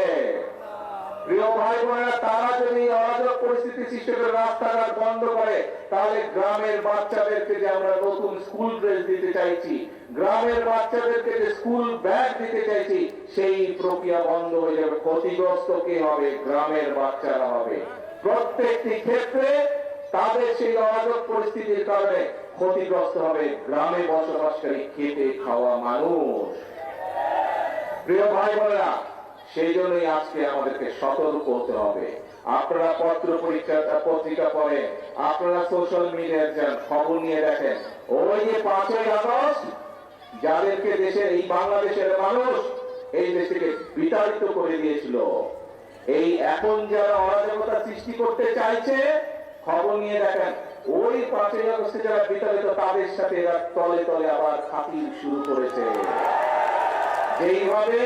প্রিয় ভাই বোনেরা, তারা যদি অরাজক পরিস্থিতি সৃষ্টি করে রাস্তাঘাট বন্ধ করে, তাহলে গ্রামের বাচ্চাদেরকে যে আমরা নতুন স্কুল ড্রেস দিতে চাইছি, গ্রামের বাচ্চাদেরকে যে স্কুল ব্যাগ দিতে চাইছি, সেই প্রক্রিয়া বন্ধ হয়ে যাবে। ক্ষতিগ্রস্ত কে হবে? গ্রামের বাচ্চারা হবে। প্রত্যেকটি ক্ষেত্রে তাদের সেই অরাজক পরিস্থিতির কারণে ক্ষতিগ্রস্ত হবে গ্রামে বসবাসকারী খেটে খাওয়া মানুষ। প্রিয় ভাই বোনেরা, সেই জন্যই আজকে আমাদেরকে সতর্ক হতে হবে। আপনারা পত্রিকা পড়ে, আপনারা সোশ্যাল মিডিয়ায় যান, খবর নিয়ে দেখেন, ওই যে 5ই আগস্ট যাদেরকে দেশের এই বাংলাদেশের মানুষ এই দেশ থেকে বিতাড়িত করে দিয়েছিল, এই এখন যারা অরাজকতা সৃষ্টি করতে চাইছে, খবর নিয়ে দেখেন, ওই 5ই আগস্টে যারা বিতাড়িত, তাদের সাথে এরা তলে তলে আবার খাতির শুরু করেছে। যেইভাবে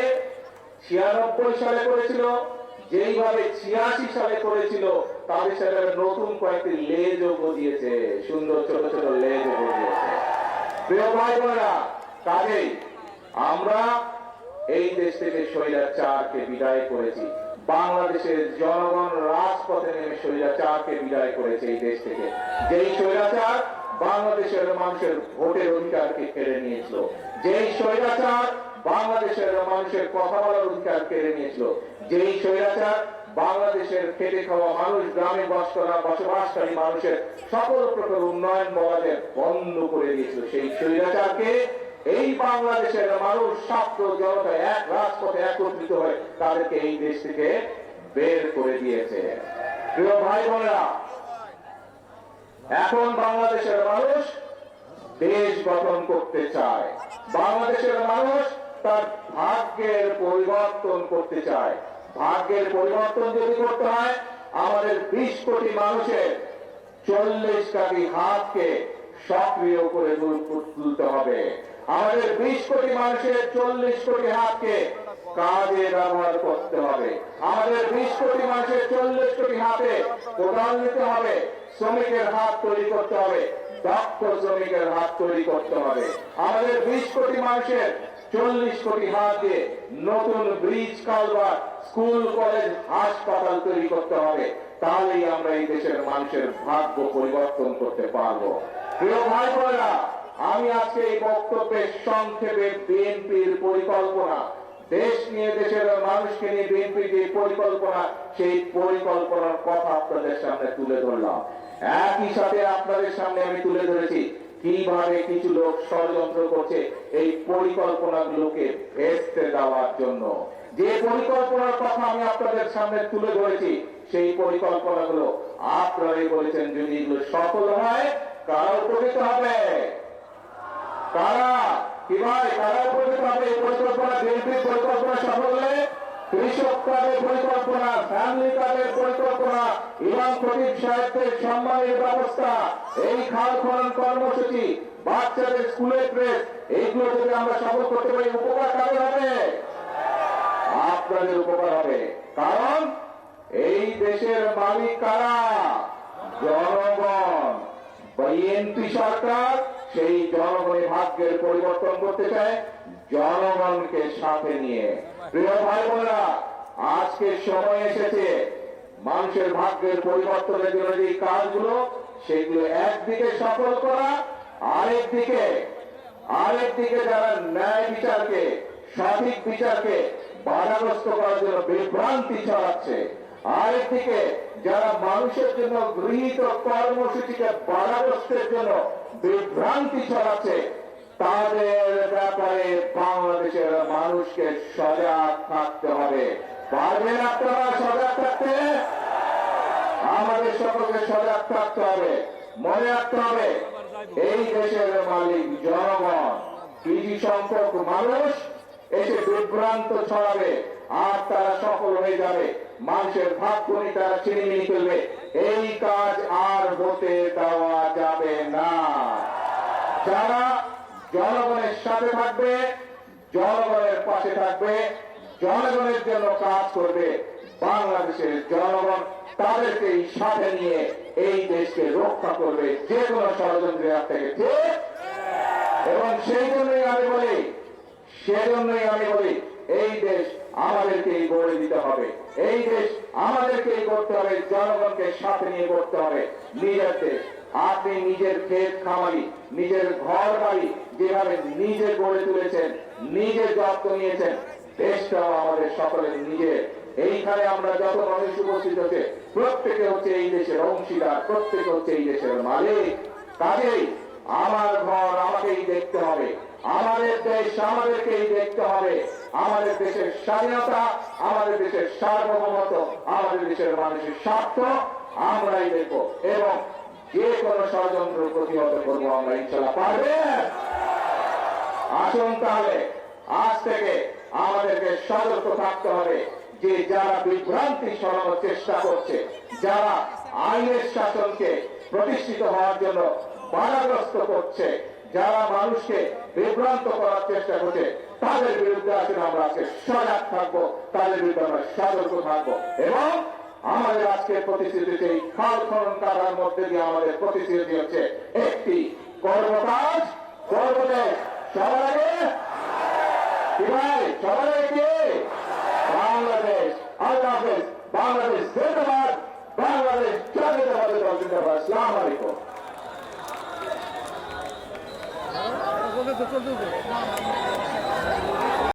96 সালে করেছিল, যেইভাবে 86 সালে করেছিল, তাদের সাথে নতুন কয়েকটি লেজও গজিয়েছে, সুন্দর ছোট ছোট লেজও গজিয়েছে। প্রিয় ভাই বোনেরা, কাজেই আমরা এই দেশ থেকে স্বৈরাচারকে বিদায় করেছি। বাংলাদেশের জনগণ রাজপথে নেমে স্বৈরাচারকে বিদায় করেছে এই দেশ থেকে। যেই স্বৈরাচার বাংলাদেশের মানুষের ভোটের অধিকারকে কেড়ে নিয়েছিল, যেই স্বৈরাচার বাংলাদেশের মানুষের কথা বলার অধিকার কেড়ে নিয়েছিল, যেই স্বৈরাচার বাংলাদেশের খেটে খাওয়া মানুষ, গ্রামে বসবাসকারী মানুষের সকল প্রকার উন্নয়ন বলাদের বন্ধ করে দিয়েছিল, সেই স্বৈরাচারকে এই বাংলাদেশের মানুষ ছাত্র জনতা এক রাজপথে একত্রিত হয়ে তাদেরকে এই দেশ থেকে বের করে দিয়েছে। প্রিয় ভাই বোনেরা, এখন বাংলাদেশের মানুষ দেশ গঠন করতে চায়। বাংলাদেশের মানুষ তার ভাগ্যের পরিবর্তন করতে চায়। ভাগ্যের পরিবর্তন যদি করতে হয়, আমাদের 20 কোটি মানুষের 40 কোটি হাতকে সক্রিয় করে তুলতে হবে। আমাদের 20 কোটি মানুষের 40 কোটি হাতকে কাজে ব্যবহার করতে হবে। আমাদের 20 কোটি মানুষের 40 কোটি হাতে কোদাল নিতে হবে, শ্রমিকের হাত তৈরি করতে হবে, দক্ষ শ্রমিকের হাত তৈরি করতে হবে। আমাদের 20 কোটি মানুষের 40 কোটি হাত দিয়ে নতুন ব্রিজ, কালভার্ট, স্কুল, কলেজ, হাসপাতাল তৈরি করতে হবে। তাহলেই আমরা এই দেশের মানুষের ভাগ্য পরিবর্তন করতে পারবো। প্রিয় ভাই বোনেরা, আমি আজকে এই বক্তব্যে সংক্ষেপে বিএনপির পরিকল্পনা, দেশ নিয়ে দেশের মানুষকে নিয়ে বিএনপির যে পরিকল্পনা, সেই পরিকল্পনার কথা আপনাদের সামনে তুলে ধরলাম। একই সাথে আপনাদের সামনে আমি তুলে ধরেছি কিভাবে কিছু লোক ষড়যন্ত্র করছে এই পরিকল্পনাগুলোকে ভেস্তে দেওয়ার জন্য। যে পরিকল্পনার কথা আমি আপনাদের সামনে তুলে ধরেছি, সেই পরিকল্পনাগুলো আপনারাই বলেছেন যদি এগুলো সফল হয় কারা উপকৃত হবে? কারা? কি ভাই, কারা উপকৃত হবে? এই পরিকল্পনা, বিএনপির পরিকল্পনা সফল হলে কৃষক কার্ডের পরিকল্পনা, ফ্যামিলি কার্ডের পরিকল্পনা, ইমাম খতিব সাহেবদের সম্মানের ব্যবস্থা, এই খাল খনন কর্মসূচি, বাচ্চাদের স্কুলের ড্রেস, এইগুলো যদি আমরা সফল করতে পারি, উপকার কাদের হবে? আপনাদের উপকার হবে। কারণ এই দেশের মালিক কারা? জনগণ। বিএনপি সরকার সেই জনগণের ভাগ্যের পরিবর্তন করতে চায় জনগণকে সাথে নিয়ে। প্রিয় ভাই বোনেরা, আজকে সময় এসেছে মানুষের ভাগ্যের পরিবর্তনের জন্য যে কাজগুলো, সেগুলো একদিকে সফল করা, আরেকদিকে যারা ন্যায় বিচারকে, সঠিক বিচারকে বাধাগ্রস্ত করার জন্য বিভ্রান্তি ছড়াচ্ছে, আরেকদিকে যারা মানুষের জন্য গৃহীত কর্মসূচিকে বাধাগ্রস্তের জন্য বিভ্রান্তি ছড়াচ্ছে, তাদের ব্যাপারে বাংলাদেশের মানুষকে সজাগ থাকতে হবে। পারবেন আপনারা সজাগ থাকতে? আমাদের সকলকে সজাগ থাকতে হবে। মনে রাখতে হবে এই দেশের মালিক জনগণ। কিছু সংখ্যক মানুষ এসে বিভ্রান্ত ছড়াবে আর তারা সফল হয়ে যাবে, মানুষের ভাগ্য নিয়ে তারা ছিনিমিনি ফেলবে। এই কাজ আর হতে দেওয়া যাবে না। যারা জনগণের সাথে থাকবে, জনগণের পাশে থাকবে, জনগণের জন্য কাজ করবে, বাংলাদেশের জনগণ তাদেরকেই সাথে নিয়ে এই দেশকে রক্ষা করবে যে কোনো ষড়যন্ত্রের হাত থেকে। ঠিক? এবং সেই জন্যই আমি বলি এই দেশ আমাদেরকেই গড়ে দিতে হবে, এই দেশ আমাদেরকেই করতে হবে, জনগণকে সাথে নিয়ে করতে হবে। নিজের দেশ, আপনি নিজের ক্ষেত খামারি, নিজের ঘর বাড়ি যেভাবে নিজে গড়ে তুলেছেন, নিজে যত্ন নিয়েছেন, দেশটাও আমাদের সকলের নিজের। এইখানে আমরা যত মানুষ উপস্থিত হচ্ছে, প্রত্যেকে হচ্ছে এই দেশের অংশীদার, প্রত্যেকে হচ্ছে এই দেশের মালিক। কাজেই আমার ঘর আমাকেই দেখতে হবে, আমাদের দেশ আমাদেরকেই দেখতে হবে। আমাদের দেশের স্বাধীনতা, আমাদের দেশের সার্বভৌমত্ব, আমাদের দেশের মানুষের স্বার্থ আমরাই দেখব এবং যে কোনো ষড়যন্ত্র প্রতিহত করবো আমরা, ইনশাল্লাহ পারবেন। আসুন তাহলে আজ থেকে আমাদেরকে সতর্ক থাকতে হবে যে যারা বিভ্রান্তি ছড়ানোর চেষ্টা করছে, যারা আইনের শাসনকে প্রতিষ্ঠিত হওয়ার জন্য বাধাগ্রস্ত করছে, যারা মানুষকে বিভ্রান্ত করার চেষ্টা করছে, তাদের বিরুদ্ধে আসলে আমরা আজকে সজাগ থাকবো, তাদের বিরুদ্ধে আমরা সতর্ক থাকবো। এবং আমাদের আজকের প্রতিশ্রুতি, সেই খাল খনন কারণের মধ্যে দিয়ে আমাদের প্রতিশ্রুতি হচ্ছে একটি কর্মকাজ, কর্মদেশ। সবার আগে কি ভাই? সবার আগে কি? বাংলাদেশ। আল্লাহ হাফেজ। বাংলাদেশ জিন্দাবাদ। বাংলাদেশ জাতীয়তাবাদী দল জিন্দাবাদ। আসসালামু আলাইকুম। চলতে